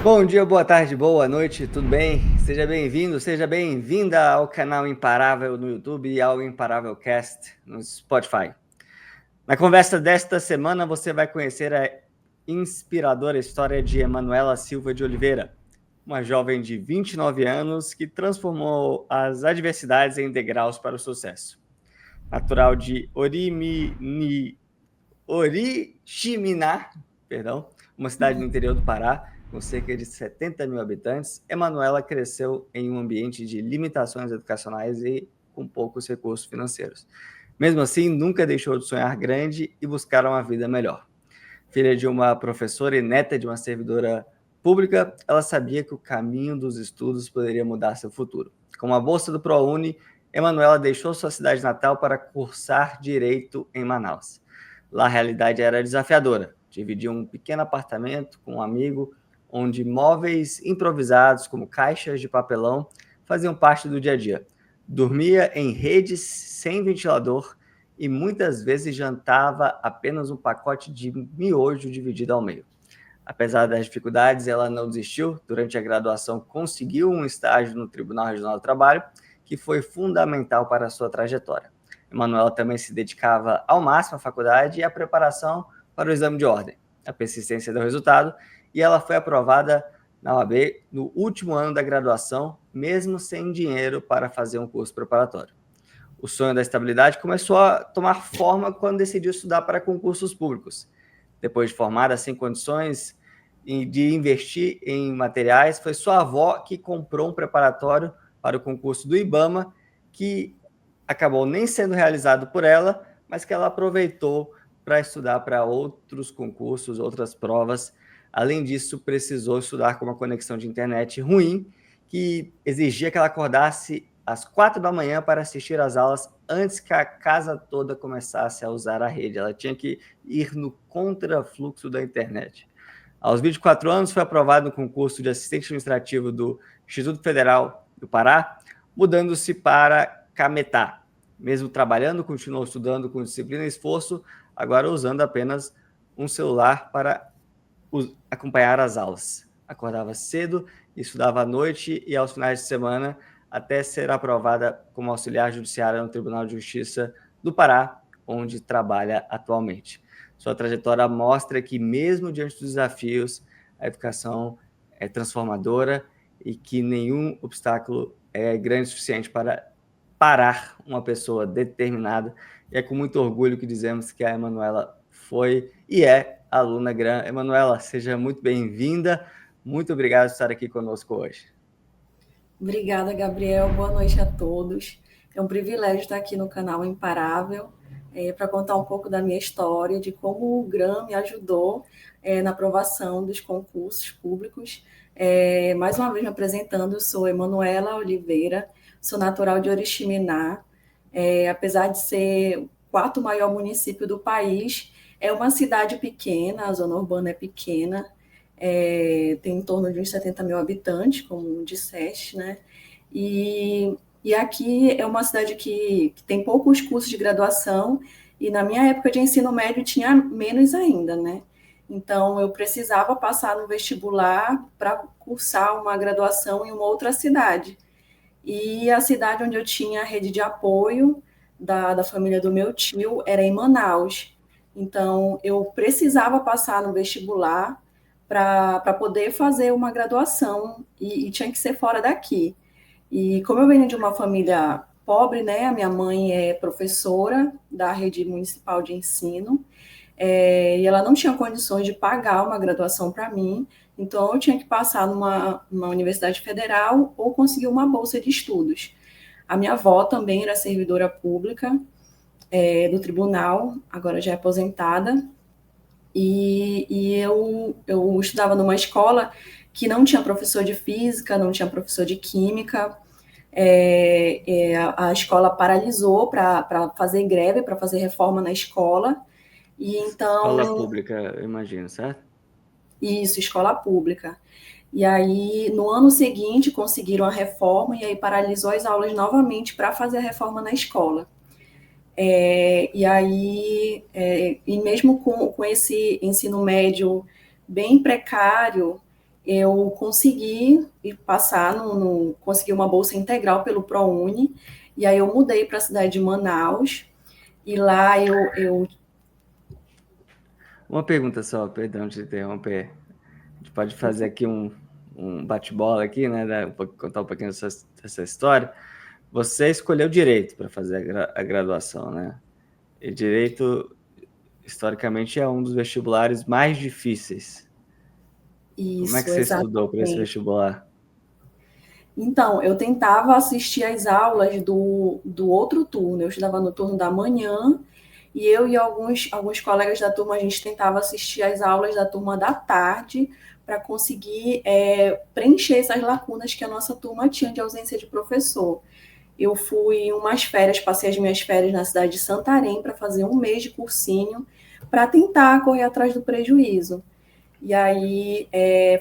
Bom dia, boa tarde, boa noite, tudo bem? Seja bem-vindo, seja bem-vinda ao canal Imparável no YouTube e ao Imparável Cast no Spotify. Na conversa desta semana, você vai conhecer a inspiradora história de Emanuela Silva de Oliveira, uma jovem de 29 anos que transformou as adversidades em degraus para o sucesso. Natural de Oriximiná, uma cidade no interior do Pará, com cerca de 70 mil habitantes, Emanuela cresceu em um ambiente de limitações educacionais e com poucos recursos financeiros. Mesmo assim, nunca deixou de sonhar grande e buscar uma vida melhor. Filha de uma professora e neta de uma servidora pública, ela sabia que o caminho dos estudos poderia mudar seu futuro. Com a bolsa do ProUni, Emanuela deixou sua cidade natal para cursar Direito em Manaus. Lá a realidade era desafiadora. Dividia um pequeno apartamento com um amigo, onde móveis improvisados, como caixas de papelão, faziam parte do dia a dia. Dormia em redes sem ventilador e muitas vezes jantava apenas um pacote de miojo dividido ao meio. Apesar das dificuldades, ela não desistiu. Durante a graduação, conseguiu um estágio no Tribunal Regional do Trabalho, que foi fundamental para a sua trajetória. Emanuela também se dedicava ao máximo à faculdade e à preparação para o exame de ordem. A persistência deu resultado e ela foi aprovada na OAB no último ano da graduação, mesmo sem dinheiro para fazer um curso preparatório. O sonho da estabilidade começou a tomar forma quando decidiu estudar para concursos públicos. Depois de formada, sem condições de investir em materiais, foi sua avó que comprou um preparatório para o concurso do IBAMA, que acabou nem sendo realizado por ela, mas que ela aproveitou para estudar para outros concursos, outras provas. Além disso, precisou estudar com uma conexão de internet ruim, que exigia que ela acordasse às 4 da manhã para assistir às aulas antes que a casa toda começasse a usar a rede. Ela tinha que ir no contrafluxo da internet. Aos 24 anos, foi aprovado no concurso de assistente administrativo do Instituto Federal do Pará, mudando-se para Cametá. Mesmo trabalhando, continuou estudando com disciplina e esforço, agora usando apenas um celular para acompanhar as aulas. Acordava cedo, estudava à noite e aos finais de semana, até ser aprovada como auxiliar judiciária no Tribunal de Justiça do Pará, onde trabalha atualmente. Sua trajetória mostra que, mesmo diante dos desafios, a educação é transformadora e que nenhum obstáculo é grande o suficiente para parar uma pessoa determinada. E é com muito orgulho que dizemos que a Emanuela foi e é aluna GRAM. Emanuela, seja muito bem-vinda. Muito obrigado por estar aqui conosco hoje. Obrigada, Gabriel. Boa noite a todos. É um privilégio estar aqui no canal Imparável para contar um pouco da minha história, de como o GRAM me ajudou na aprovação dos concursos públicos. Mais uma vez me apresentando, eu sou Emanuela Oliveira, sou natural de Oriximiná. Apesar de ser o quarto maior município do país, é uma cidade pequena, a zona urbana é pequena, tem em torno de uns 70 mil habitantes, como disseste, né? E aqui é uma cidade que tem poucos cursos de graduação, e na minha época de ensino médio tinha menos ainda, né? Então, eu precisava passar no vestibular para cursar uma graduação em uma outra cidade. E a cidade onde eu tinha a rede de apoio da família do meu tio era em Manaus. Então, eu precisava passar no vestibular para poder fazer uma graduação e tinha que ser fora daqui. E como eu venho de uma família pobre, né, a minha mãe é professora da rede municipal de ensino, e ela não tinha condições de pagar uma graduação para mim, então eu tinha que passar numa universidade federal ou conseguir uma bolsa de estudos. A minha avó também era servidora pública do tribunal, agora já é aposentada, e eu estudava numa escola que não tinha professor de física, não tinha professor de química. A escola paralisou para fazer greve, para fazer reforma na escola. E Escola então, pública, eu imagino, certo? isso, escola pública. E aí, no ano seguinte, conseguiram a reforma e aí paralisou as aulas novamente para fazer a reforma na escola. E mesmo com esse ensino médio bem precário, eu consegui passar, consegui uma bolsa integral pelo ProUni, e aí eu mudei para a cidade de Manaus, e lá eu... Uma pergunta só, perdão de interromper. A gente pode fazer aqui um bate-bola aqui, né? Contar um pouquinho dessa história. Você escolheu direito para fazer a graduação, né? E direito, historicamente, é um dos vestibulares mais difíceis. Como é que Isso, você estudou para esse exatamente. vestibular? Então, eu tentava assistir às aulas do outro turno. Eu estudava no turno da manhã e eu e alguns colegas da turma, a gente tentava assistir às aulas da turma da tarde para conseguir preencher essas lacunas que a nossa turma tinha de ausência de professor. Eu fui em umas férias, passei as minhas férias na cidade de Santarém para fazer um mês de cursinho para tentar correr atrás do prejuízo. E aí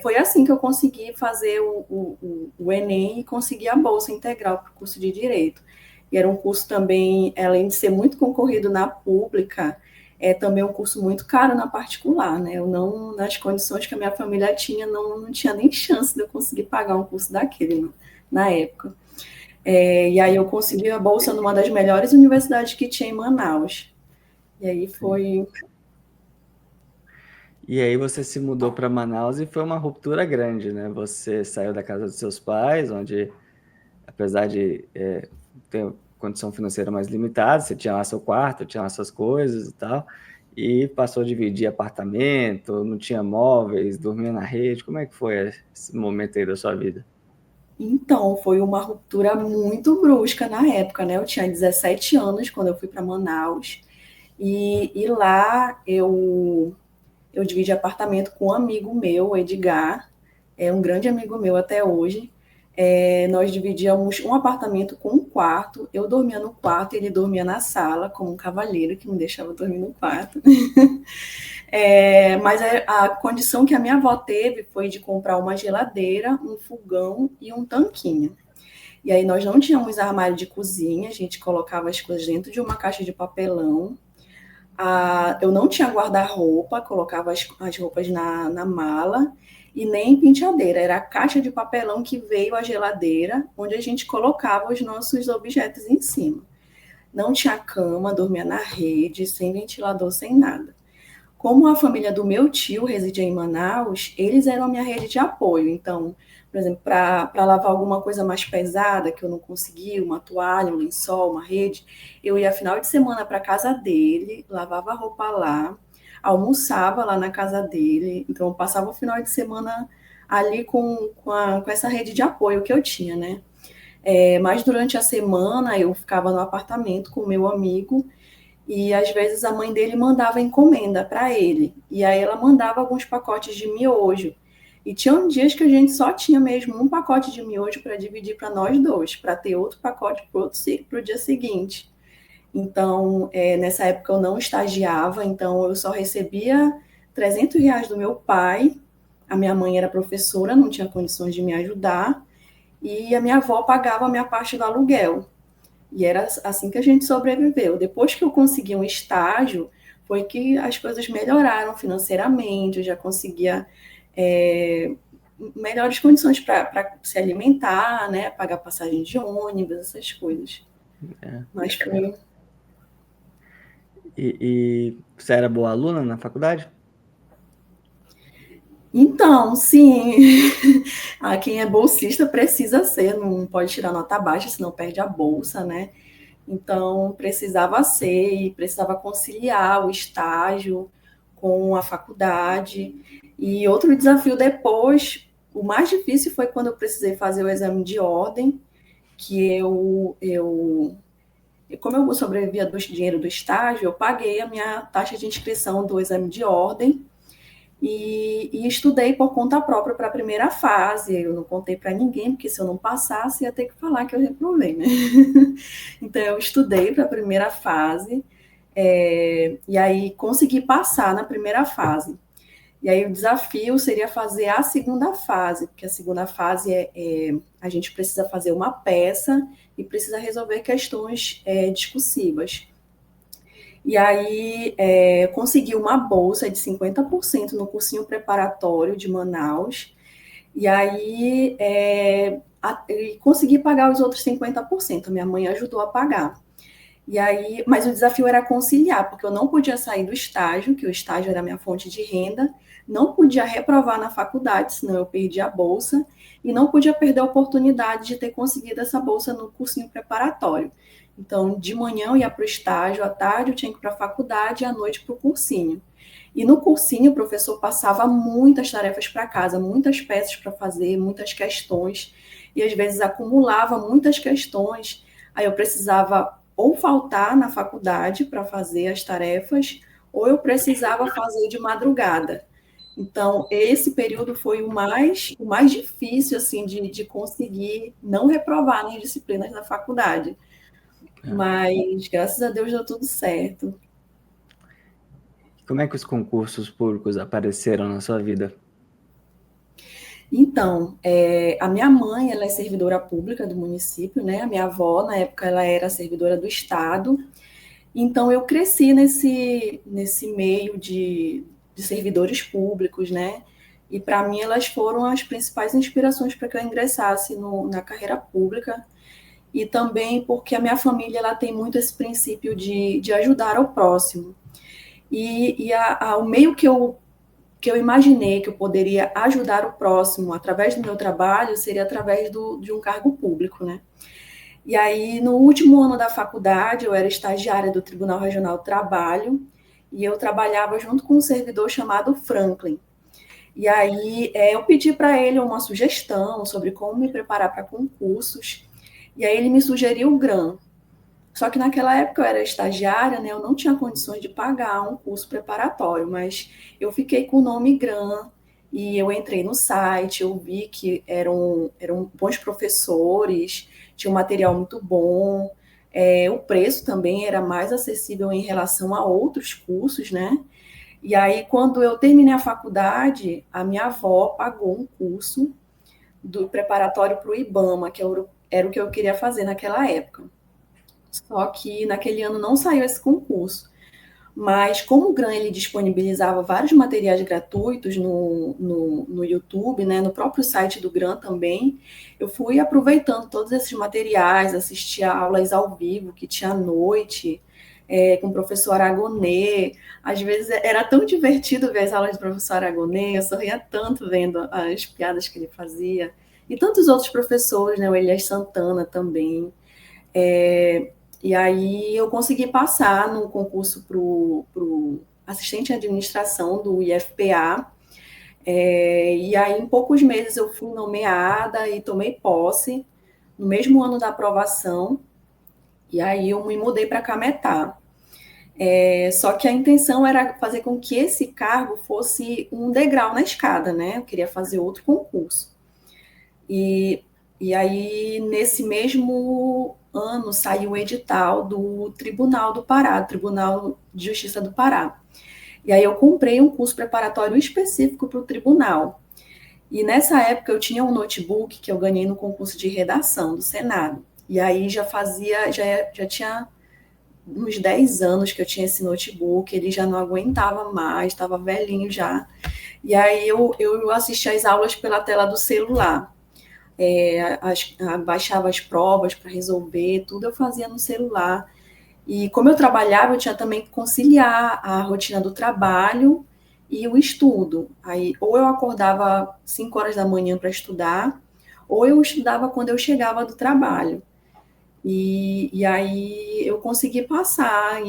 foi assim que eu consegui fazer o Enem e conseguir a bolsa integral para o curso de Direito. E era um curso também, além de ser muito concorrido na pública, é também um curso muito caro na particular, né? Eu não, nas condições que a minha família tinha, não tinha nem chance de eu conseguir pagar um curso daquele na época. E aí eu consegui a bolsa numa das melhores universidades que tinha em Manaus. E aí Sim. foi... E aí você se mudou para Manaus e foi uma ruptura grande, né? Você saiu da casa dos seus pais, onde, apesar de ter condição financeira mais limitada, você tinha lá seu quarto, tinha lá suas coisas e tal, e passou a dividir apartamento, não tinha móveis, dormia na rede. Como é que foi esse momento aí da sua vida? Então, foi uma ruptura muito brusca na época, né? Eu tinha 17 anos quando eu fui para Manaus, e lá eu dividi apartamento com um amigo meu, o Edgar, é um grande amigo meu até hoje. Nós dividíamos um apartamento com um quarto, eu dormia no quarto e ele dormia na sala, como um cavalheiro que me deixava dormir no quarto. Mas a condição que a minha avó teve foi de comprar uma geladeira, um fogão e um tanquinho. E aí nós não tínhamos armário de cozinha, a gente colocava as coisas dentro de uma caixa de papelão. Eu não tinha guarda-roupa, colocava as roupas na mala e nem penteadeira. Era a caixa de papelão que veio a geladeira, onde a gente colocava os nossos objetos em cima. Não tinha cama, dormia na rede, sem ventilador, sem nada. Como a família do meu tio residia em Manaus, eles eram a minha rede de apoio. Então, por exemplo, para lavar alguma coisa mais pesada que eu não conseguia, uma toalha, um lençol, uma rede, eu ia final de semana para a casa dele, lavava a roupa lá, almoçava lá na casa dele. Então, eu passava o final de semana ali com essa rede de apoio que eu tinha, né? Mas durante a semana eu ficava no apartamento com o meu amigo e às vezes a mãe dele mandava encomenda para ele. E aí ela mandava alguns pacotes de miojo. E tinham dias que a gente só tinha mesmo um pacote de miojo para dividir para nós dois, para ter outro pacote para o dia seguinte. Então, nessa época eu não estagiava, então eu só recebia R$ 300 do meu pai. A minha mãe era professora, não tinha condições de me ajudar. E a minha avó pagava a minha parte do aluguel. E era assim que a gente sobreviveu. Depois que eu consegui um estágio, foi que as coisas melhoraram financeiramente, eu já conseguia melhores condições para se alimentar, né? Pagar passagem de ônibus, essas coisas. É. Mas foi... E você era boa aluna na faculdade? Então, sim, quem é bolsista precisa ser, não pode tirar nota baixa, senão perde a bolsa, né? Então, precisava ser e precisava conciliar o estágio com a faculdade. E outro desafio depois, o mais difícil foi quando eu precisei fazer o exame de ordem, que como eu sobrevivia do dinheiro do estágio, eu paguei a minha taxa de inscrição do exame de ordem e estudei por conta própria para a primeira fase. Eu não contei para ninguém, porque se eu não passasse, ia ter que falar que eu reprovei, né? Então, eu estudei para a primeira fase, e aí consegui passar na primeira fase. E aí o desafio seria fazer a segunda fase, porque a segunda fase a gente precisa fazer uma peça e precisa resolver questões discursivas. E aí consegui uma bolsa de 50% no cursinho preparatório de Manaus. E aí e consegui pagar os outros 50%. Minha mãe ajudou a pagar. E aí, mas o desafio era conciliar, porque eu não podia sair do estágio, que o estágio era a minha fonte de renda, não podia reprovar na faculdade, senão eu perdia a bolsa, e não podia perder a oportunidade de ter conseguido essa bolsa no cursinho preparatório. Então, de manhã eu ia para o estágio, à tarde eu tinha que ir para a faculdade e à noite para o cursinho. E no cursinho o professor passava muitas tarefas para casa, muitas peças para fazer, muitas questões, e às vezes acumulava muitas questões, aí eu precisava ou faltar na faculdade para fazer as tarefas, ou eu precisava fazer de madrugada. Então, esse período foi o mais difícil assim, de conseguir não reprovar nas disciplinas da faculdade. Mas, graças a Deus, deu tudo certo. Como é que os concursos públicos apareceram na sua vida? Então, a minha mãe, ela é servidora pública do município, né? A minha avó, na época, ela era servidora do Estado. Então, eu cresci nesse meio de servidores públicos, né? E para mim, elas foram as principais inspirações para que eu ingressasse na carreira pública. E também porque a minha família ela tem muito esse princípio de ajudar ao próximo. O meio que eu imaginei que eu poderia ajudar o próximo através do meu trabalho seria através de um cargo público, né? E aí, no último ano da faculdade, eu era estagiária do Tribunal Regional do Trabalho e eu trabalhava junto com um servidor chamado Franklin. E aí, eu pedi para ele uma sugestão sobre como me preparar para concursos. E aí, ele me sugeriu o GRAM. Só que naquela época eu era estagiária, né? Eu não tinha condições de pagar um curso preparatório, mas eu fiquei com o nome GRAM e eu entrei no site, eu vi que eram bons professores, tinha um material muito bom, o preço também era mais acessível em relação a outros cursos, né? E aí, quando eu terminei a faculdade, a minha avó pagou um curso do preparatório para o IBAMA, que era o que eu queria fazer naquela época. Só que naquele ano não saiu esse concurso. Mas como o GRAM ele disponibilizava vários materiais gratuitos no YouTube, né, no próprio site do GRAM também, eu fui aproveitando todos esses materiais, assistia aulas ao vivo, que tinha à noite, com o professor Aragonê. Às vezes era tão divertido ver as aulas do professor Aragonê, eu sorria tanto vendo as piadas que ele fazia. E tantos outros professores, né, o Elias Santana também. É, e aí eu consegui passar no concurso para o assistente de administração do IFPA. E aí, em poucos meses, eu fui nomeada e tomei posse no mesmo ano da aprovação. E aí eu me mudei para Cametá. Só que a intenção era fazer com que esse cargo fosse um degrau na escada, né? Eu queria fazer outro concurso. E aí, nesse mesmo ano, saiu o edital do Tribunal do Pará, Tribunal de Justiça do Pará. E aí eu comprei um curso preparatório específico para o tribunal. E nessa época eu tinha um notebook que eu ganhei no concurso de redação do Senado. E aí já tinha uns 10 anos que eu tinha esse notebook, ele já não aguentava mais, estava velhinho já. E aí eu assistia às aulas pela tela do celular. Baixava as provas para resolver, tudo eu fazia no celular. E como eu trabalhava, eu tinha também que conciliar a rotina do trabalho e o estudo. Aí, ou eu acordava 5 horas da manhã para estudar, ou eu estudava quando eu chegava do trabalho. E aí eu consegui passar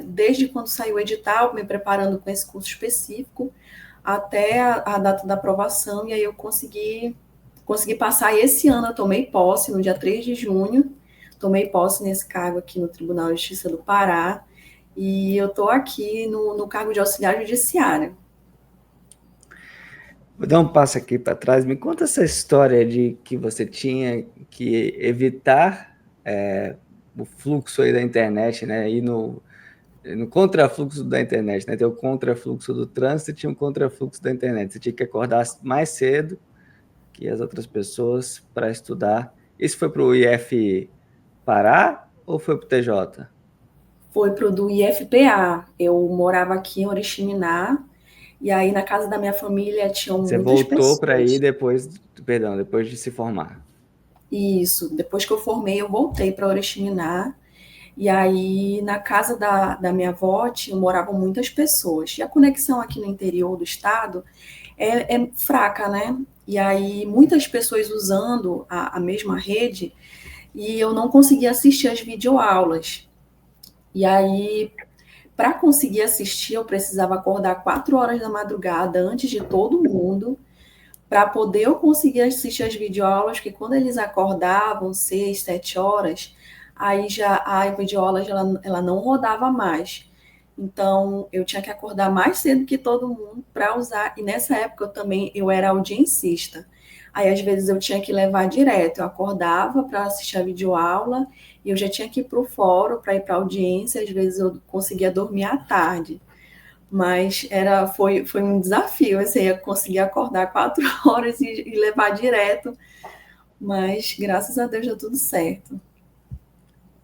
desde quando saiu o edital, me preparando com esse curso específico, até a data da aprovação, e aí eu consegui passar. E esse ano eu tomei posse, no dia 3 de junho, tomei posse nesse cargo aqui no Tribunal de Justiça do Pará, e eu estou aqui no cargo de auxiliar judiciário. Vou dar um passo aqui para trás. Me conta essa história de que você tinha que evitar o fluxo aí da internet, né? Ir no contrafluxo da internet, né? Tem o contrafluxo do trânsito e tinha um contrafluxo da internet. Você tinha que acordar mais cedo que as outras pessoas para estudar. Isso foi para o IF Pará ou foi para o TJ? Foi para o do IFPA. Eu morava aqui em Oriximiná, E aí, na casa da minha família, tinham Você muitas voltou para aí pessoas. depois, perdão, depois de se formar. Isso, depois que eu formei, eu voltei para Oriximiná. E aí, na casa da minha avó, moravam muitas pessoas. E a conexão aqui no interior do estado é fraca, né? E aí, muitas pessoas usando a mesma rede, e eu não conseguia assistir as videoaulas. E aí, para conseguir assistir, eu precisava acordar 4 horas da madrugada antes de todo mundo, para poder eu conseguir assistir as videoaulas, porque quando eles acordavam 6, 7 horas, aí já a videoaula ela não rodava mais. Então, eu tinha que acordar mais cedo que todo mundo para usar. E nessa época eu era audiencista. Aí, às vezes, eu tinha que levar direto. Eu acordava para assistir a videoaula e eu já tinha que ir para o fórum para ir para a audiência. Às vezes, eu conseguia dormir à tarde. Mas foi um desafio, assim, eu consegui acordar 4 horas e levar direto, mas graças a Deus deu tudo certo.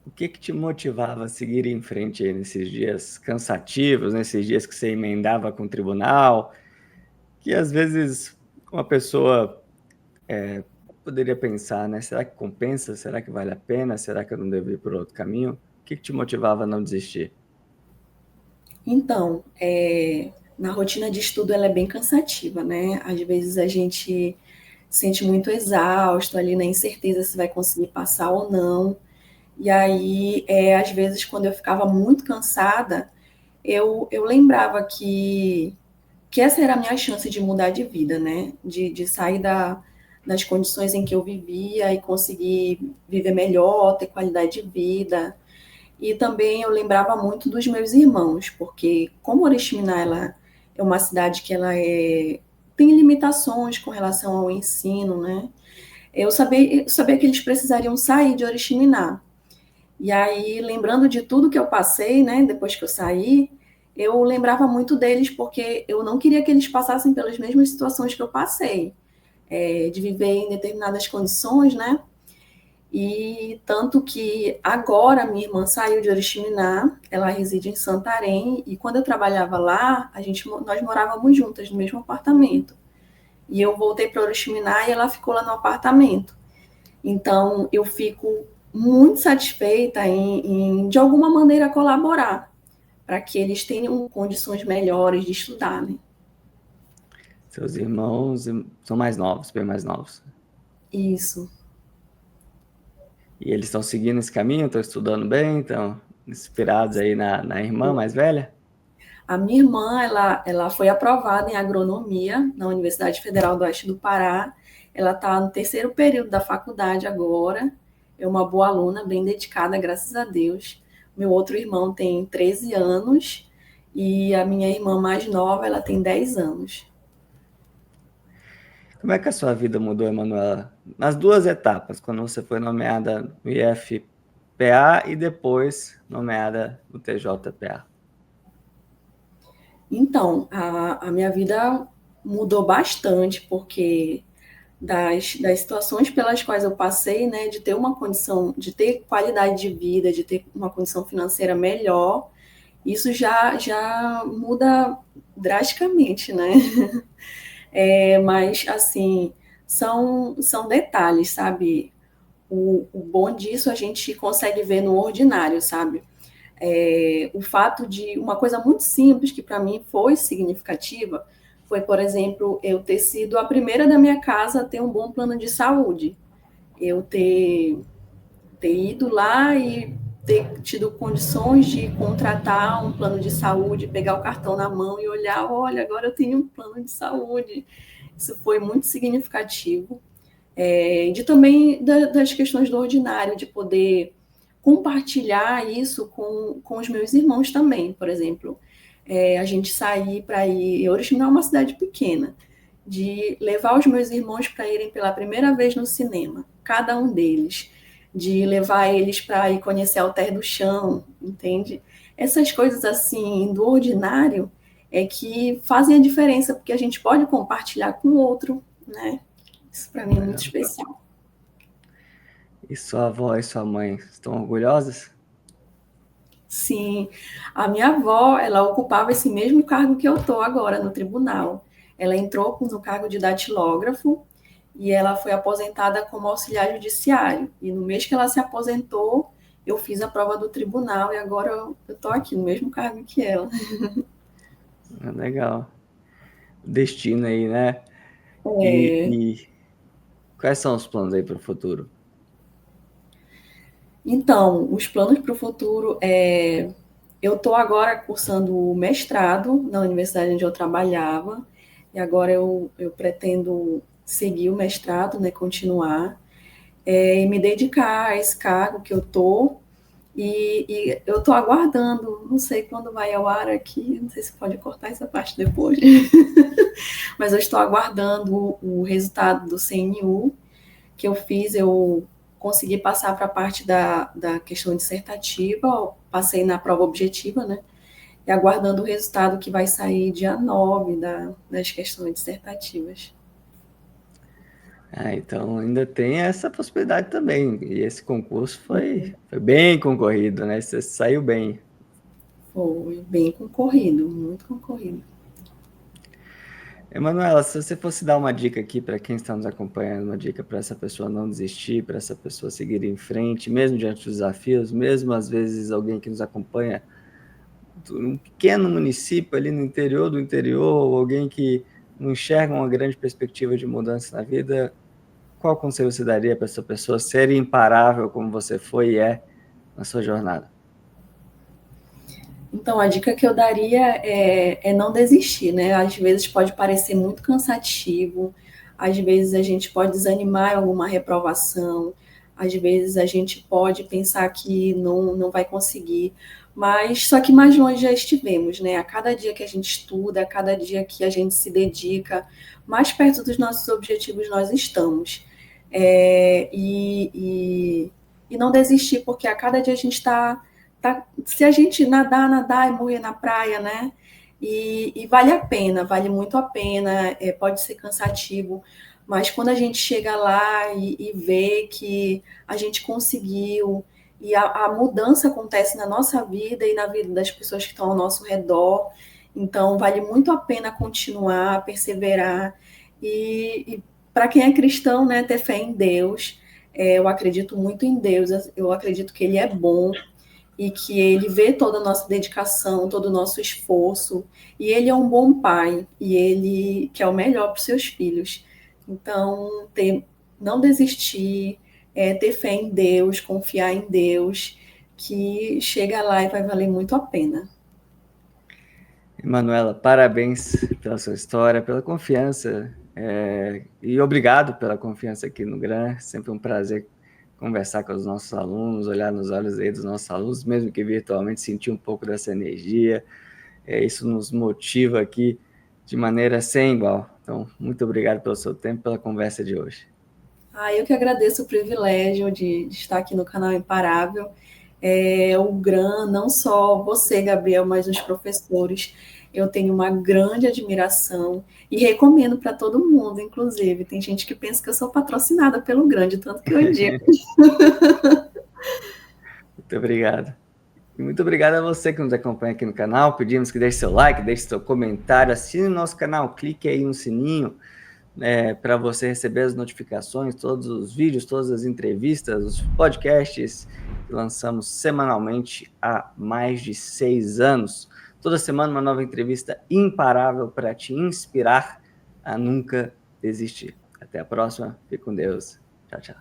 O que te motivava a seguir em frente aí nesses dias cansativos, nesses dias que você emendava com o tribunal, que às vezes uma pessoa poderia pensar, né? Será que compensa? Será que vale a pena? Será que eu não devo ir por outro caminho? O que te motivava a não desistir? Então, na rotina de estudo ela é bem cansativa, né? Às vezes a gente sente muito exausto ali na incerteza se vai conseguir passar ou não. E aí, às vezes, quando eu ficava muito cansada, eu lembrava que essa era a minha chance de mudar de vida, né? De sair das condições em que eu vivia e conseguir viver melhor, ter qualidade de vida. E também eu lembrava muito dos meus irmãos, porque como Oriximiná ela é uma cidade que tem limitações com relação ao ensino, né? Eu sabia que eles precisariam sair de Oriximiná. E aí, lembrando de tudo que eu passei, né, depois que eu saí, eu lembrava muito deles porque eu não queria que eles passassem pelas mesmas situações que eu passei, de viver em determinadas condições, né? E tanto que agora minha irmã saiu de Oriximiná, ela reside em Santarém, e quando eu trabalhava lá, nós morávamos juntas no mesmo apartamento. E eu voltei para Oriximiná e ela ficou lá no apartamento. Então, eu fico muito satisfeita de alguma maneira, colaborar para que eles tenham condições melhores de estudar, né? Seus irmãos são mais novos, bem mais novos. Isso. E eles estão seguindo esse caminho, estão estudando bem, estão inspirados aí na irmã mais velha? A minha irmã, ela foi aprovada em agronomia na Universidade Federal do Oeste do Pará. Ela está no terceiro período da faculdade agora. É uma boa aluna, bem dedicada, graças a Deus. Meu outro irmão tem 13 anos e a minha irmã mais nova, ela tem 10 anos. Como é que a sua vida mudou, Emanuela? Nas duas etapas, quando você foi nomeada no IFPA e depois nomeada no TJPA. Então, a minha vida mudou bastante, porque das situações pelas quais eu passei, né, de ter uma condição, de ter qualidade de vida, de ter uma condição financeira melhor, isso já muda drasticamente, né? Mas, assim, são detalhes, sabe? O bom disso a gente consegue ver no ordinário, sabe? O fato de uma coisa muito simples que para mim foi significativa foi, por exemplo, eu ter sido a primeira da minha casa a ter um bom plano de saúde. Eu ter ido lá e ter tido condições de contratar um plano de saúde, pegar o cartão na mão e olhar, olha, agora eu tenho um plano de saúde. Isso foi muito significativo. De também das questões do ordinário, de poder compartilhar isso com os meus irmãos também, por exemplo. A gente sair para ir. Oriximiná é uma cidade pequena, de levar os meus irmãos para irem pela primeira vez no cinema, cada um deles, de levar eles para ir conhecer Alter do Chão, entende? Essas coisas assim do ordinário é que fazem a diferença, porque a gente pode compartilhar com o outro, né? Isso para mim é muito especial. E sua avó e sua mãe estão orgulhosas? Sim, a minha avó, ela ocupava esse mesmo cargo que eu estou agora no tribunal. Ela entrou no cargo de datilógrafo e ela foi aposentada como auxiliar judiciário. E no mês que ela se aposentou, eu fiz a prova do tribunal e agora eu estou aqui no mesmo cargo que ela. Legal. Destino aí, né? É, E quais são os planos aí para o futuro? então, os planos para o futuro eu estou agora cursando o mestrado na universidade onde eu trabalhava, e agora eu pretendo seguir o mestrado, né, continuar, e me dedicar a esse cargo que eu estou, e eu estou aguardando, não sei quando vai ao ar aqui, não sei se pode cortar essa parte depois, mas eu estou aguardando o resultado do CNU que eu fiz, eu consegui passar para a parte da questão dissertativa, passei na prova objetiva, né? E aguardando o resultado que vai sair dia 9 das questões dissertativas. Então ainda tem essa possibilidade também. E esse concurso foi bem concorrido, né? Você saiu bem. Foi bem concorrido, muito concorrido. Emanuela, se você fosse dar uma dica aqui para quem está nos acompanhando, uma dica para essa pessoa não desistir, para essa pessoa seguir em frente, mesmo diante dos desafios, mesmo às vezes alguém que nos acompanha num pequeno município ali no interior do interior, ou alguém que não enxerga uma grande perspectiva de mudança na vida, qual conselho você daria para essa pessoa ser imparável como você foi e é na sua jornada? Então, a dica que eu daria é não desistir, né? Às vezes pode parecer muito cansativo, às vezes a gente pode desanimar em alguma reprovação, às vezes a gente pode pensar que não vai conseguir, mas só que mais longe já estivemos, né? A cada dia que a gente estuda, a cada dia que a gente se dedica, mais perto dos nossos objetivos nós estamos. E não desistir, porque a cada dia a gente se a gente nadar e morrer na praia, né? E vale a pena, vale muito a pena, pode ser cansativo, mas quando a gente chega lá e vê que a gente conseguiu, e a mudança acontece na nossa vida e na vida das pessoas que estão ao nosso redor, então vale muito a pena continuar, perseverar, e para quem é cristão, né, ter fé em Deus, eu acredito muito em Deus, eu acredito que Ele é bom, e que ele vê toda a nossa dedicação, todo o nosso esforço, e ele é um bom pai, e ele quer o melhor para os seus filhos. Então, não desistir, ter fé em Deus, confiar em Deus, que chega lá e vai valer muito a pena. Emanuela, parabéns pela sua história, pela confiança, e obrigado pela confiança aqui no GRAN. Sempre um prazer conversar com os nossos alunos, olhar nos olhos aí dos nossos alunos, mesmo que virtualmente, sentir um pouco dessa energia. Isso nos motiva aqui de maneira sem igual. Então, muito obrigado pelo seu tempo, pela conversa de hoje. Eu que agradeço o privilégio de estar aqui no canal Imparável. O GRAN, não só você, Gabriel, mas os professores, eu tenho uma grande admiração e recomendo para todo mundo, inclusive. Tem gente que pensa que eu sou patrocinada pelo GRAN, de tanto que eu indico. Muito obrigado. E muito obrigado a você que nos acompanha aqui no canal. Pedimos que deixe seu like, deixe seu comentário, assine o nosso canal, clique aí no sininho para você receber as notificações, todos os vídeos, todas as entrevistas, os podcasts que lançamos semanalmente há mais de 6 anos. Toda semana uma nova entrevista imparável para te inspirar a nunca desistir. Até a próxima. Fique com Deus. Tchau, tchau.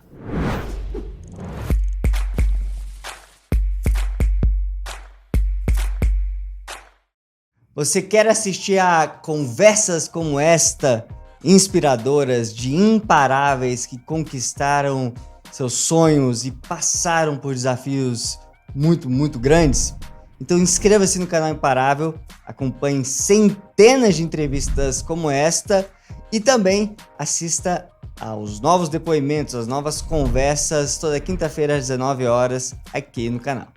Você quer assistir a conversas como esta, inspiradoras, de imparáveis que conquistaram seus sonhos e passaram por desafios muito, muito grandes? Então inscreva-se no canal Imparável, acompanhe centenas de entrevistas como esta e também assista aos novos depoimentos, às novas conversas, toda quinta-feira às 19 horas aqui no canal.